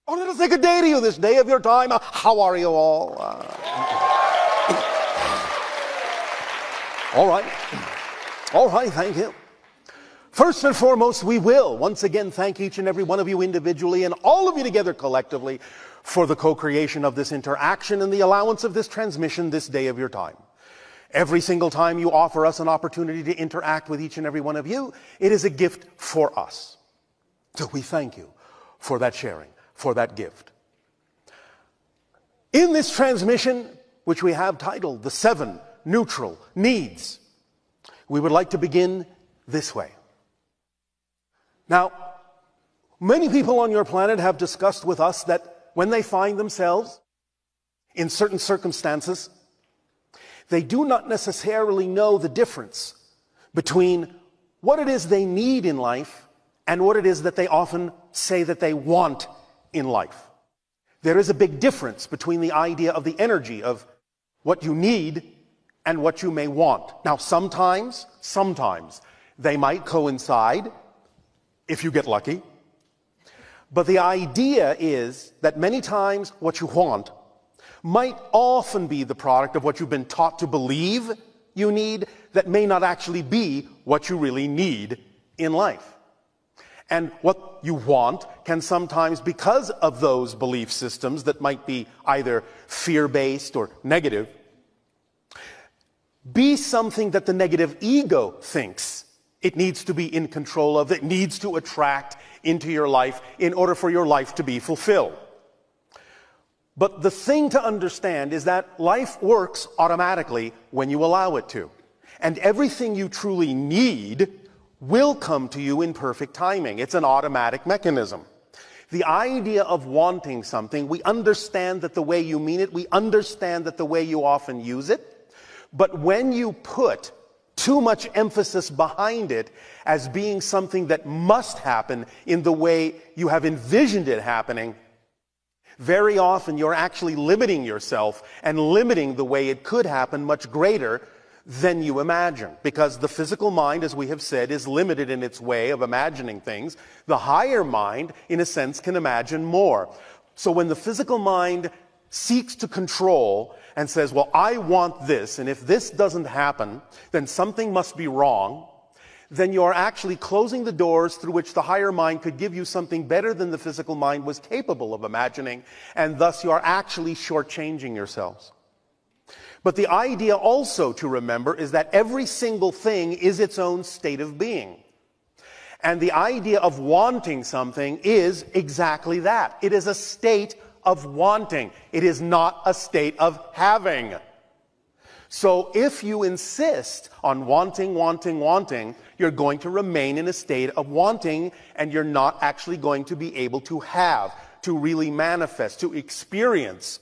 Oh, let us take a day to you this day of your time. How are you all? All right. All right, thank you. First and foremost, we will once again thank each and every one of you individually and all of you together collectively for the co-creation of this interaction and the allowance of this transmission this day of your time. Every single time you offer us an opportunity to interact with each and every one of you, it is a gift for us. So we thank you for that sharing, for that gift. In this transmission, which we have titled The 7 Neutral Needs, we would like to begin this way. Now, many people on your planet have discussed with us that when they find themselves in certain circumstances, they do not necessarily know the difference between what it is they need in life and what it is that they often say that they want in life. There is a big difference between the idea of the energy of what you need and what you may want. Now, sometimes they might coincide if you get lucky. But the idea is that many times what you want might often be the product of what you've been taught to believe you need that may not actually be what you really need in life. And what you want can sometimes, because of those belief systems that might be either fear-based or negative, be something that the negative ego thinks it needs to be in control of, it needs to attract into your life in order for your life to be fulfilled. But the thing to understand is that life works automatically when you allow it to. And everything you truly need will come to you in perfect timing. It's an automatic mechanism. The idea of wanting something, we understand that the way you mean it, we understand that the way you often use it, but when you put too much emphasis behind it as being something that must happen in the way you have envisioned it happening, very often you're actually limiting yourself and limiting the way it could happen much greater than you imagine. Because the physical mind, as we have said, is limited in its way of imagining things. The higher mind, in a sense, can imagine more. So when the physical mind seeks to control and says, well, I want this, and if this doesn't happen, then something must be wrong, then you're actually closing the doors through which the higher mind could give you something better than the physical mind was capable of imagining, and thus you are actually shortchanging yourselves. But the idea also to remember is that every single thing is its own state of being. And the idea of wanting something is exactly that. It is a state of wanting. It is not a state of having. So if you insist on wanting, you're going to remain in a state of wanting, and you're not actually going to be able to have, to really manifest, to experience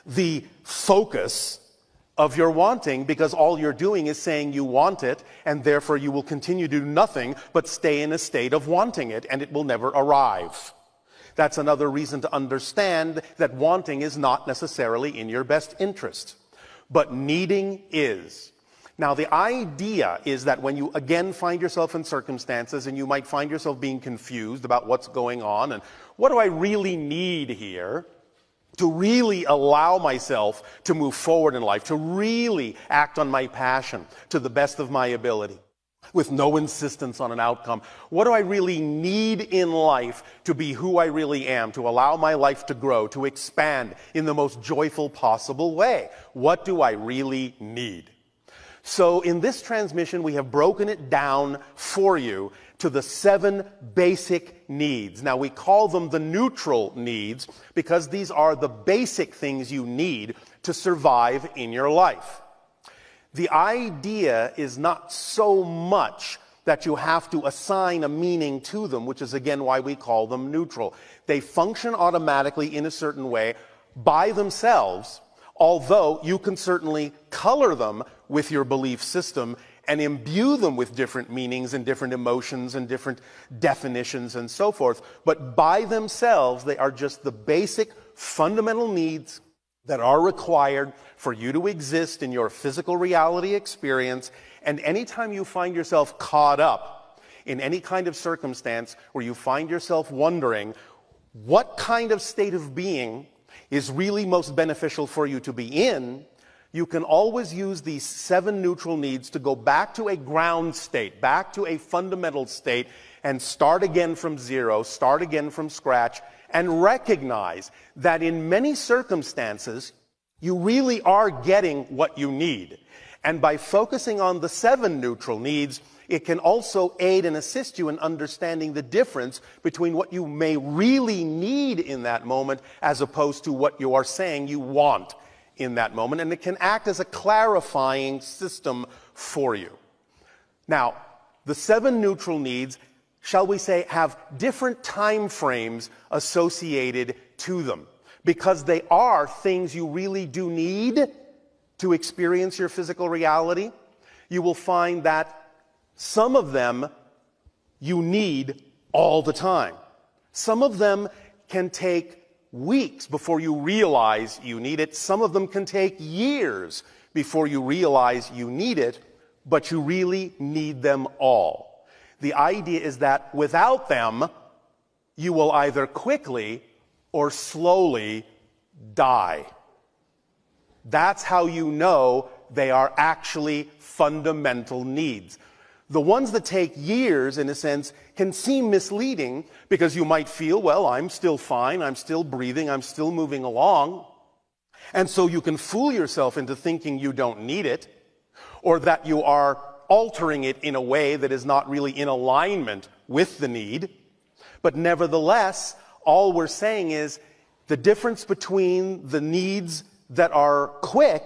the focus of your wanting, because all you're doing is saying you want it, and therefore you will continue to do nothing but stay in a state of wanting it, and it will never arrive. That's another reason to understand that wanting is not necessarily in your best interest, but needing is. Now, the idea is that when you again find yourself in circumstances and you might find yourself being confused about what's going on and what do I really need here to really allow myself to move forward in life, to really act on my passion to the best of my ability, with no insistence on an outcome. What do I really need in life to be who I really am, to allow my life to grow, to expand in the most joyful possible way? What do I really need? So in this transmission, we have broken it down for you to the 7 basic needs. Now, we call them the neutral needs because these are the basic things you need to survive in your life. The idea is not so much that you have to assign a meaning to them, which is again why we call them neutral. They function automatically in a certain way by themselves, although you can certainly color them with your belief system and imbue them with different meanings and different emotions and different definitions and so forth. But by themselves, they are just the basic fundamental needs that are required for you to exist in your physical reality experience. And anytime you find yourself caught up in any kind of circumstance where you find yourself wondering, what kind of state of being is really most beneficial for you to be in, you can always use these 7 neutral needs to go back to a ground state, back to a fundamental state, and start again from zero, start again from scratch, and recognize that in many circumstances, you really are getting what you need. And by focusing on the 7 neutral needs, it can also aid and assist you in understanding the difference between what you may really need in that moment as opposed to what you are saying you want in that moment. And it can act as a clarifying system for you. Now, the 7 neutral needs, shall we say, have different time frames associated to them, because they are things you really do need to experience your physical reality. You will find that some of them you need all the time. Some of them can take weeks before you realize you need it. Some of them can take years before you realize you need it, but you really need them all. The idea is that without them, you will either quickly or slowly die. That's how you know they are actually fundamental needs. The ones that take years, in a sense, can seem misleading because you might feel, well, I'm still fine, I'm still breathing, I'm still moving along. And so you can fool yourself into thinking you don't need it, or that you are altering it in a way that is not really in alignment with the need. But nevertheless, all we're saying is the difference between the needs that are quick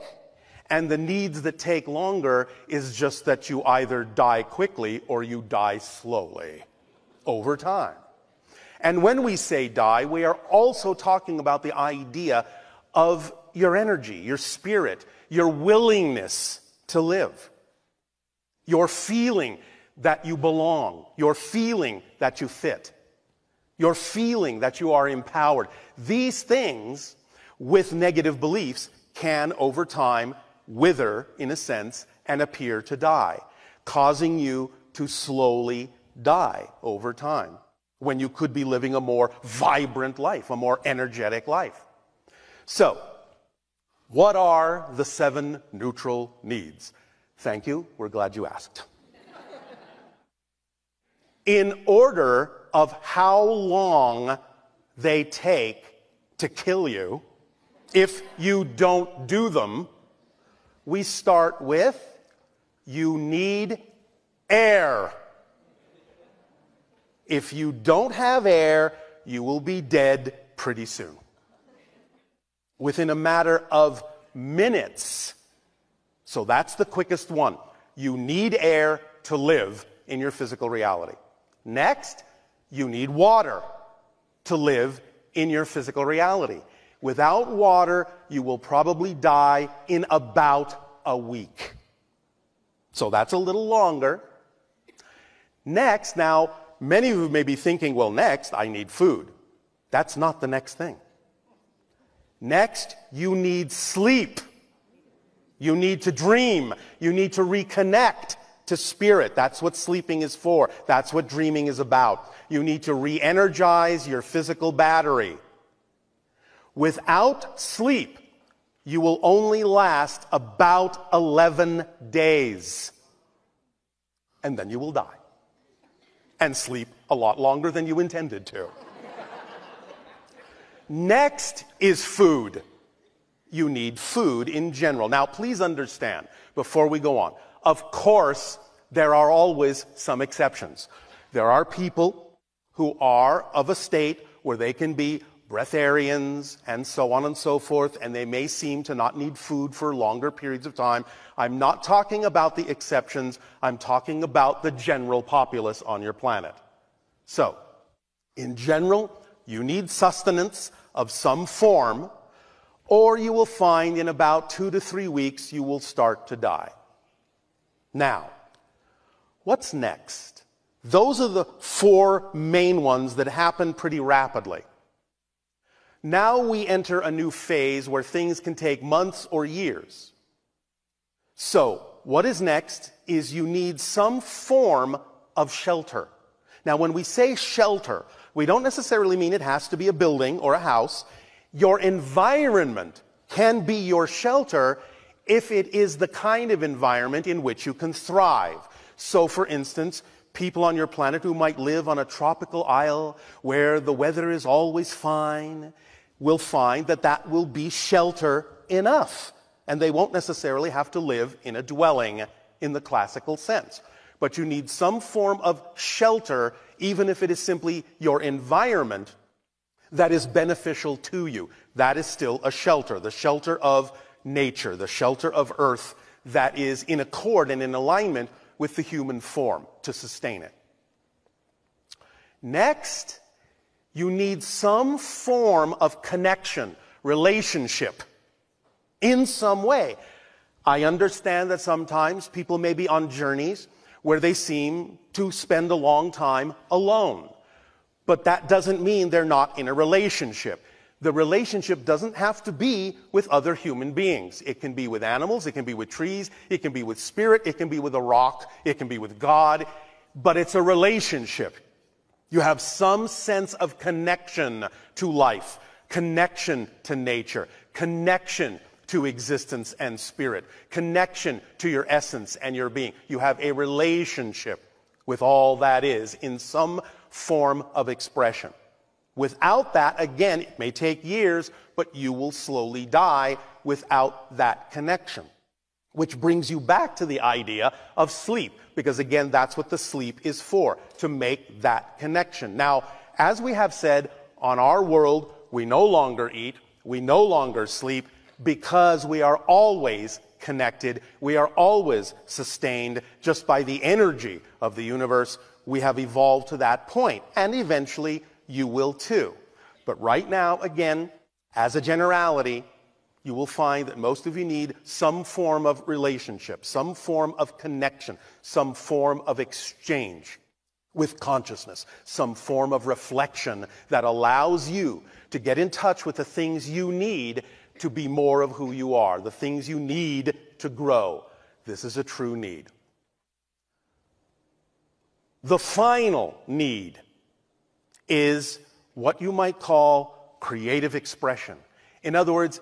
and the needs that take longer is just that you either die quickly or you die slowly over time. And when we say die, we are also talking about the idea of your energy, your spirit, your willingness to live, your feeling that you belong, your feeling that you fit, your feeling that you are empowered. These things, with negative beliefs, can over time wither, in a sense, and appear to die, causing you to slowly die over time, when you could be living a more vibrant life, a more energetic life. So, what are the 7 neutral needs? Thank you. We're glad you asked. In order of how long they take to kill you, if you don't do them, we start with, you need air. If you don't have air, you will be dead pretty soon. Within a matter of minutes. So that's the quickest one. You need air to live in your physical reality. Next, you need water to live in your physical reality. Without water, you will probably die in about a week. So that's a little longer. Next, now, many of you may be thinking, well, next, I need food. That's not the next thing. Next, you need sleep. You need to dream. You need to reconnect to spirit. That's what sleeping is for. That's what dreaming is about. You need to re-energize your physical battery. Without sleep, you will only last about 11 days. And then you will die. And sleep a lot longer than you intended to. Next is food. You need food in general. Now, please understand, before we go on, of course, there are always some exceptions. There are people who are of a state where they can be breatharians and so on and so forth, and they may seem to not need food for longer periods of time. I'm not talking about the exceptions. I'm talking about the general populace on your planet. So, in general, you need sustenance of some form, or you will find in about 2 to 3 weeks you will start to die. Now, what's next? Those are the 4 main ones that happen pretty rapidly. Now we enter a new phase where things can take months or years. So, what is next is you need some form of shelter. Now, when we say shelter, We don't necessarily mean it has to be a building or a house. Your environment can be your shelter if it is the kind of environment in which you can thrive. So, for instance, people on your planet who might live on a tropical isle where the weather is always fine will find that that will be shelter enough. And they won't necessarily have to live in a dwelling in the classical sense. But you need some form of shelter, even if it is simply your environment that is beneficial to you. That is still a shelter, the shelter of nature, the shelter of earth that is in accord and in alignment with the human form to sustain it. Next, you need some form of connection, relationship, in some way. I understand that sometimes people may be on journeys where they seem to spend a long time alone. But that doesn't mean they're not in a relationship. The relationship doesn't have to be with other human beings. It can be with animals, it can be with trees, it can be with spirit, it can be with a rock, it can be with God, but it's a relationship. You have some sense of connection to life, connection to nature, connection to existence and spirit, connection to your essence and your being. You have a relationship with all that is in some form of expression. Without that, again, it may take years, but you will slowly die without that connection. Which brings you back to the idea of sleep, because again, that's what the sleep is for, to make that connection. Now, as we have said, on our world, we no longer eat, we no longer sleep, because we are always connected, we are always sustained just by the energy of the universe. We have evolved to that point, and eventually you will too. But right now, again, as a generality, you will find that most of you need some form of relationship, some form of connection, some form of exchange with consciousness, some form of reflection that allows you to get in touch with the things you need to be more of who you are, the things you need to grow. This is a true need. The final need is what you might call creative expression. In other words,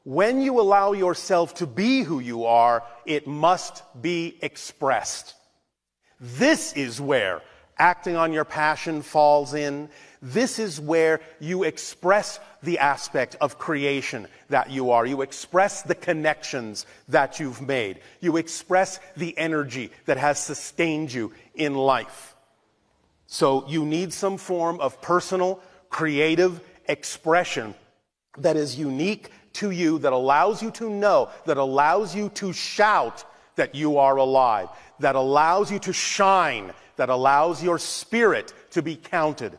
when you allow yourself to be who you are, it must be expressed. This is where acting on your passion falls in. This is where you express the aspect of creation that you are. You express the connections that you've made. You express the energy that has sustained you in life. So you need some form of personal, creative expression that is unique to you, that allows you to know, that allows you to shout that you are alive, that allows you to shine, that allows your spirit to be counted,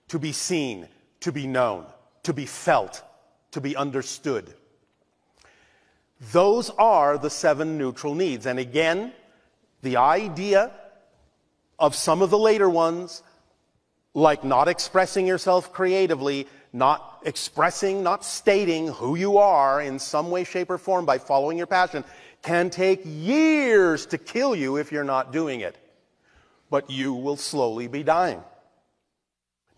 to be seen, to be known, to be felt, to be understood. Those are the 7 neutral needs. And again, the idea of some of the later ones, like not expressing yourself creatively, not expressing, not stating who you are in some way, shape, or form by following your passion, can take years to kill you if you're not doing it. But you will slowly be dying.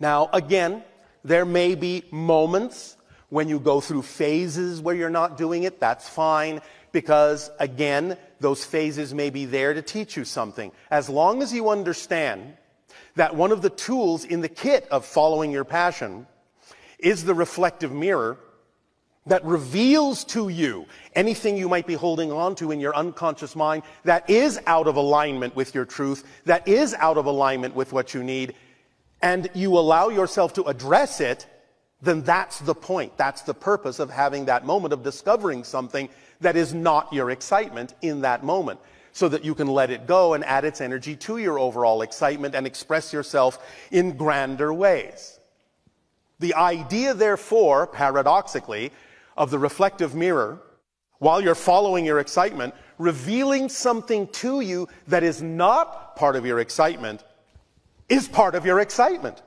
Now, again, there may be moments when you go through phases where you're not doing it. That's fine, because, again, those phases may be there to teach you something. As long as you understand that one of the tools in the kit of following your passion is the reflective mirror that reveals to you anything you might be holding on to in your unconscious mind that is out of alignment with your truth, that is out of alignment with what you need, and you allow yourself to address it, then that's the point. That's the purpose of having that moment of discovering something that is not your excitement in that moment, so that you can let it go and add its energy to your overall excitement and express yourself in grander ways. The idea, therefore, paradoxically, of the reflective mirror, while you're following your excitement, revealing something to you that is not part of your excitement, is part of your excitement.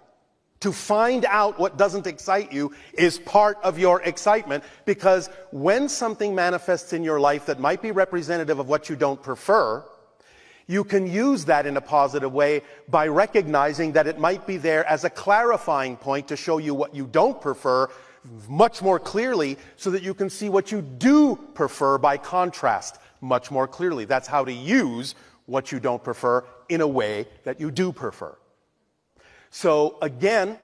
To find out what doesn't excite you is part of your excitement, because when something manifests in your life that might be representative of what you don't prefer, You can use that in a positive way by recognizing that it might be there as a clarifying point to show you what you don't prefer much more clearly, so that you can see what you do prefer by contrast much more clearly. That's how to use what you don't prefer in a way that you do prefer. So again,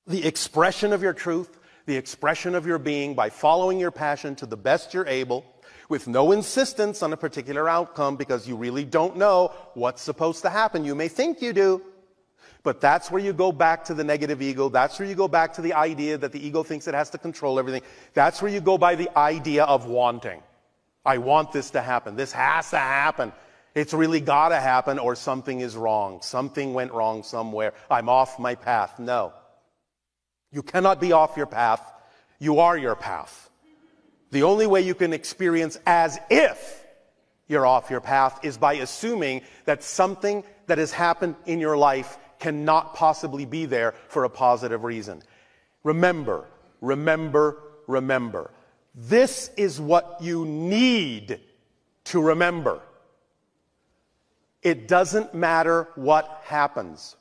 the expression of your truth, the expression of your being by following your passion to the best you're able, with no insistence on a particular outcome, because you really don't know what's supposed to happen. You may think you do, but that's where you go back to the negative ego. That's where you go back to the idea that the ego thinks it has to control everything. That's where you go by the idea of wanting. I want this to happen. This has to happen. It's really got to happen, or something is wrong. Something went wrong somewhere. I'm off my path. No. You cannot be off your path. You are your path. The only way you can experience as if you're off your path is by assuming that something that has happened in your life cannot possibly be there for a positive reason. Remember, remember, remember. This is what you need to remember. It doesn't matter what happens.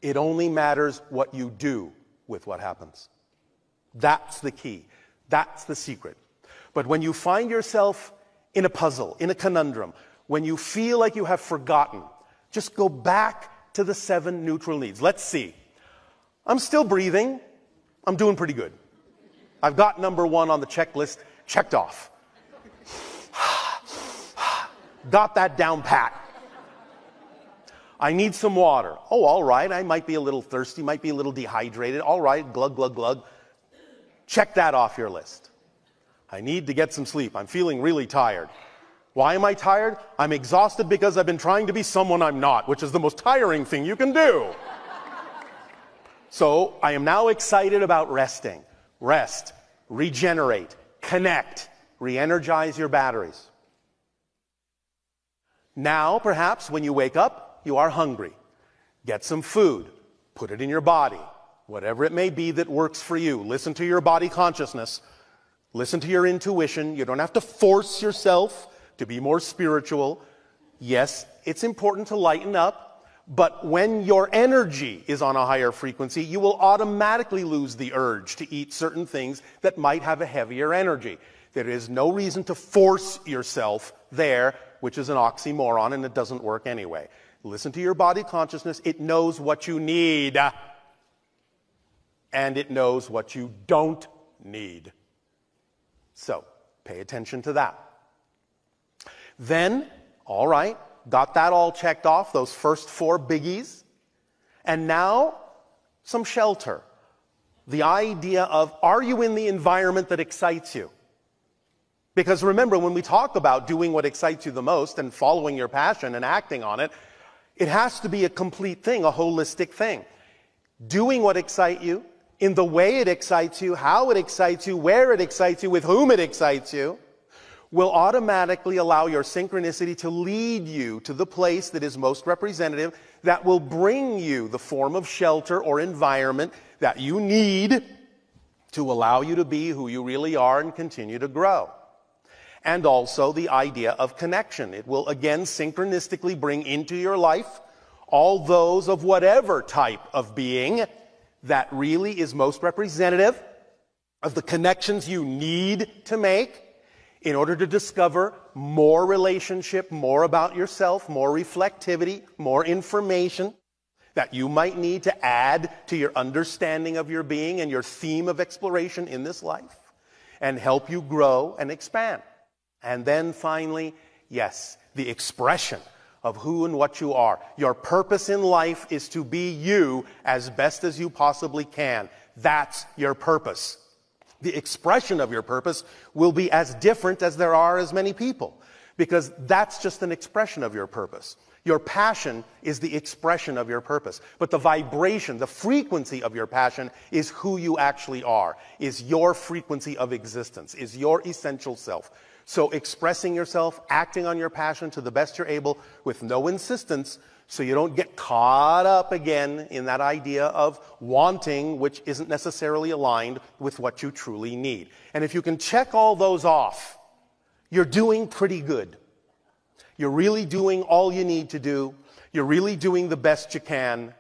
It only matters what you do with what happens. That's the key. That's the secret. But when you find yourself in a puzzle, in a conundrum, when you feel like you have forgotten, just go back to the 7 neutral needs. Let's see. I'm still breathing. I'm doing pretty good. I've got number 1 on the checklist checked off. Got that down pat. I need some water. Oh, all right. I might be a little thirsty, might be a little dehydrated. All right. Glug, glug, glug. Check that off your list. I need to get some sleep. I'm feeling really tired. Why am I tired? I'm exhausted because I've been trying to be someone I'm not, which is the most tiring thing you can do. So I am now excited about resting. Rest, regenerate, connect, re-energize your batteries. Now, perhaps, when you wake up, you are hungry. Get some food. Put it in your body. Whatever it may be that works for you. Listen to your body consciousness. Listen to your intuition. You don't have to force yourself to be more spiritual. Yes, it's important to lighten up, but when your energy is on a higher frequency, you will automatically lose the urge to eat certain things that might have a heavier energy. There is no reason to force yourself there, which is an oxymoron, and it doesn't work anyway. Listen to your body consciousness. It knows what you need, and it knows what you don't need. So, pay attention to that. Then, all right, got that all checked off, those first 4 biggies. And now, some shelter. The idea of, are you in the environment that excites you? Because remember, when we talk about doing what excites you the most and following your passion and acting on it, it has to be a complete thing, a holistic thing. Doing what excites you, in the way it excites you, how it excites you, where it excites you, with whom it excites you, will automatically allow your synchronicity to lead you to the place that is most representative, that will bring you the form of shelter or environment that you need to allow you to be who you really are and continue to grow. And also the idea of connection. It will again synchronistically bring into your life all those of whatever type of being that really is most representative of the connections you need to make in order to discover more relationship, more about yourself, more reflectivity, more information that you might need to add to your understanding of your being and your theme of exploration in this life, and help you grow and expand. And then finally, yes, the expression of who and what you are. Your purpose in life is to be you as best as you possibly can. That's your purpose. The expression of your purpose will be as different as there are as many people, because that's just an expression of your purpose. Your passion is the expression of your purpose. But the vibration, the frequency of your passion is who you actually are, is your frequency of existence, is your essential self. So expressing yourself, acting on your passion to the best you're able with no insistence, so you don't get caught up again in that idea of wanting, which isn't necessarily aligned with what you truly need. And if you can check all those off, you're doing pretty good. You're really doing all you need to do. You're really doing the best you can.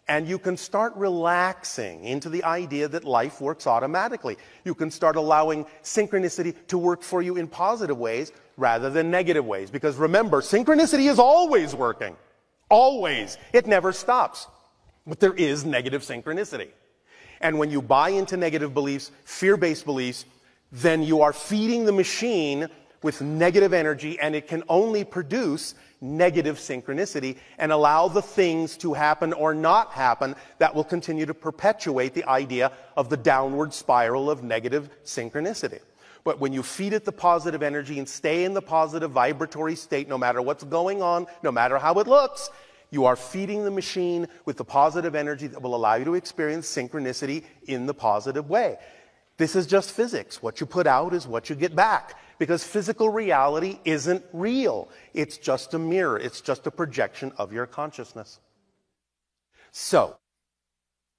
And you can start relaxing into the idea that life works automatically. You can start allowing synchronicity to work for you in positive ways rather than negative ways. Because remember, synchronicity is always working. Always. It never stops. But there is negative synchronicity. And when you buy into negative beliefs, fear-based beliefs, then you are feeding the machine with negative energy, and it can only produce negative synchronicity and allow the things to happen or not happen that will continue to perpetuate the idea of the downward spiral of negative synchronicity. But when you feed it the positive energy and stay in the positive vibratory state, no matter what's going on, no matter how it looks, you are feeding the machine with the positive energy that will allow you to experience synchronicity in the positive way. This is just physics. What you put out is what you get back. Because physical reality isn't real. It's just a mirror. It's just a projection of your consciousness. So,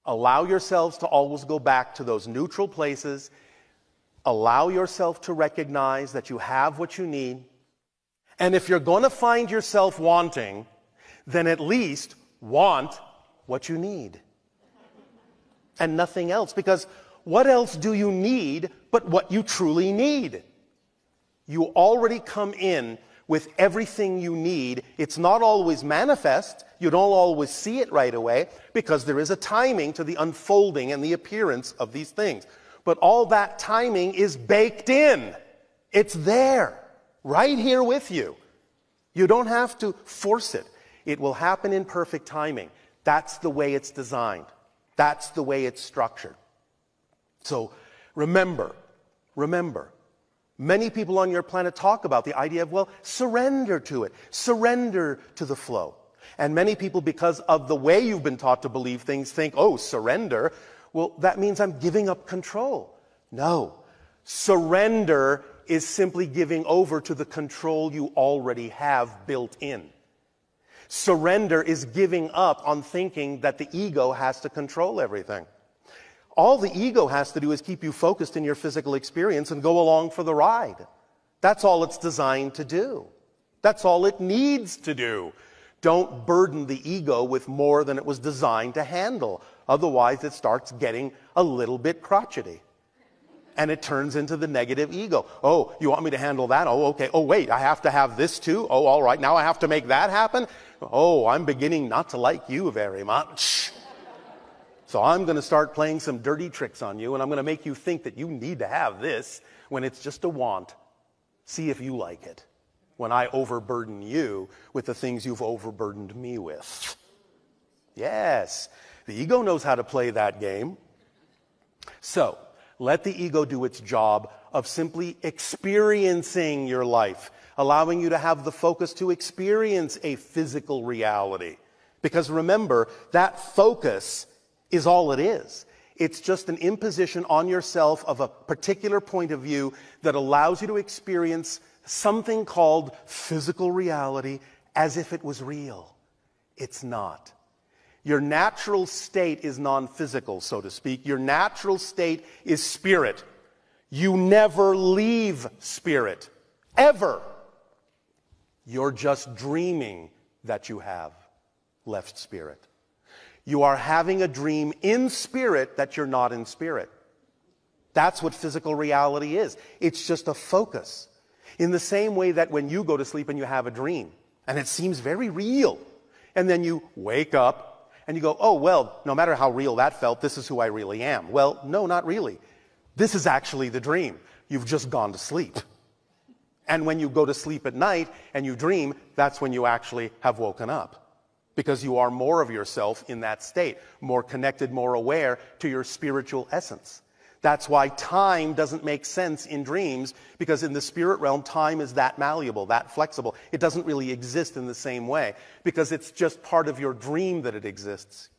allow yourselves to always go back to those neutral places. Allow yourself to recognize that you have what you need. And if you're going to find yourself wanting, then at least want what you need. And nothing else. Because what else do you need but what you truly need? You already come in with everything you need. It's not always manifest. You don't always see it right away because there is a timing to the unfolding and the appearance of these things. But all that timing is baked in. It's there, right here with you. You don't have to force it. It will happen in perfect timing. That's the way it's designed. That's the way it's structured. So remember, many people on your planet talk about the idea of, well, surrender to it. Surrender to the flow. And many people, because of the way you've been taught to believe things, think, oh, surrender. Well, that means I'm giving up control. No. Surrender is simply giving over to the control you already have built in. Surrender is giving up on thinking that the ego has to control everything. All the ego has to do is keep you focused in your physical experience and go along for the ride. That's all it's designed to do. That's all it needs to do. Don't burden the ego with more than it was designed to handle. Otherwise, it starts getting a little bit crotchety. And it turns into the negative ego. Oh, you want me to handle that? Oh, okay. Oh, wait, I have to have this too? Oh, all right. Now I have to make that happen? Oh, I'm beginning not to like you very much. So I'm going to start playing some dirty tricks on you, and I'm going to make you think that you need to have this when it's just a want. See if you like it when I overburden you with the things you've overburdened me with. Yes, the ego knows how to play that game. So let the ego do its job of simply experiencing your life, allowing you to have the focus to experience a physical reality. Because remember, that focus is all it is. It's just an imposition on yourself of a particular point of view that allows you to experience something called physical reality as if it was real. It's not. Your natural state is non-physical, so to speak. Your natural state is spirit. You never leave spirit, ever. You're just dreaming that you have left spirit. You are having a dream in spirit that you're not in spirit. That's what physical reality is. It's just a focus. In the same way that when you go to sleep and you have a dream, and it seems very real, and then you wake up and you go, oh, well, no matter how real that felt, this is who I really am. Well, no, not really. This is actually the dream. You've just gone to sleep. And when you go to sleep at night and you dream, that's when you actually have woken up. Because you are more of yourself in that state, more connected, more aware to your spiritual essence. That's why time doesn't make sense in dreams, because in the spirit realm, time is that malleable, that flexible. It doesn't really exist in the same way, because it's just part of your dream that it exists.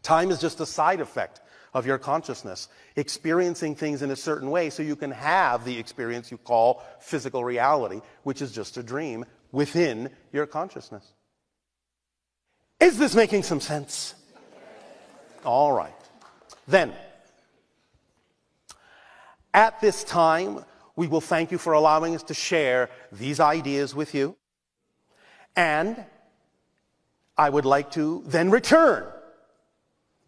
Time is just a side effect of your consciousness, experiencing things in a certain way so you can have the experience you call physical reality, which is just a dream within your consciousness. Is this making some sense? All right. Then, at this time, we will thank you for allowing us to share these ideas with you. And I would like to then return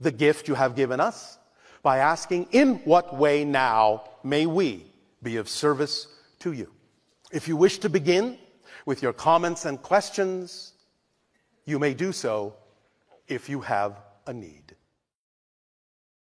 the gift you have given us by asking, in what way now may we be of service to you? If you wish to begin with your comments and questions, you may do so if you have a need.